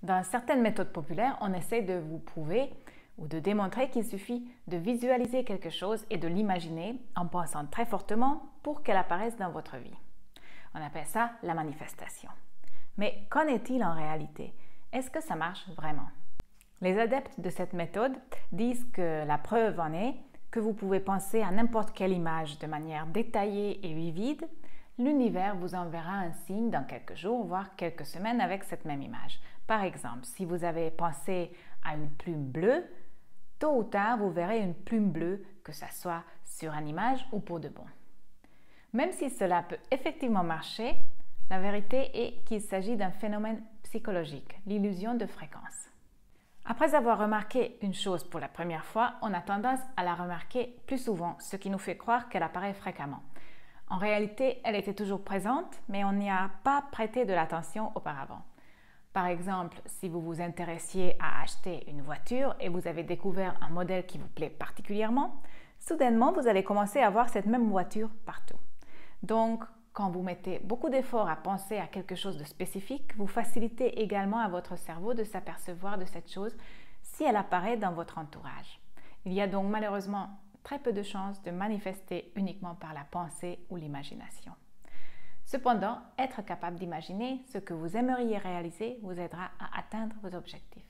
Dans certaines méthodes populaires, on essaie de vous prouver ou de démontrer qu'il suffit de visualiser quelque chose et de l'imaginer en pensant très fortement pour qu'elle apparaisse dans votre vie. On appelle ça la manifestation. Mais qu'en est-il en réalité? Est-ce que ça marche vraiment? Les adeptes de cette méthode disent que la preuve en est que vous pouvez penser à n'importe quelle image de manière détaillée et vivide. L'univers vous enverra un signe dans quelques jours, voire quelques semaines avec cette même image. Par exemple, si vous avez pensé à une plume bleue, tôt ou tard, vous verrez une plume bleue, que ce soit sur une image ou pour de bon. Même si cela peut effectivement marcher, la vérité est qu'il s'agit d'un phénomène psychologique, l'illusion de fréquence. Après avoir remarqué une chose pour la première fois, on a tendance à la remarquer plus souvent, ce qui nous fait croire qu'elle apparaît fréquemment. En réalité, elle était toujours présente, mais on n'y a pas prêté de l'attention auparavant. Par exemple, si vous vous intéressiez à acheter une voiture et vous avez découvert un modèle qui vous plaît particulièrement, soudainement, vous allez commencer à voir cette même voiture partout. Donc, quand vous mettez beaucoup d'efforts à penser à quelque chose de spécifique, vous facilitez également à votre cerveau de s'apercevoir de cette chose si elle apparaît dans votre entourage. Il y a donc malheureusement très peu de chances de manifester uniquement par la pensée ou l'imagination. Cependant, être capable d'imaginer ce que vous aimeriez réaliser vous aidera à atteindre vos objectifs.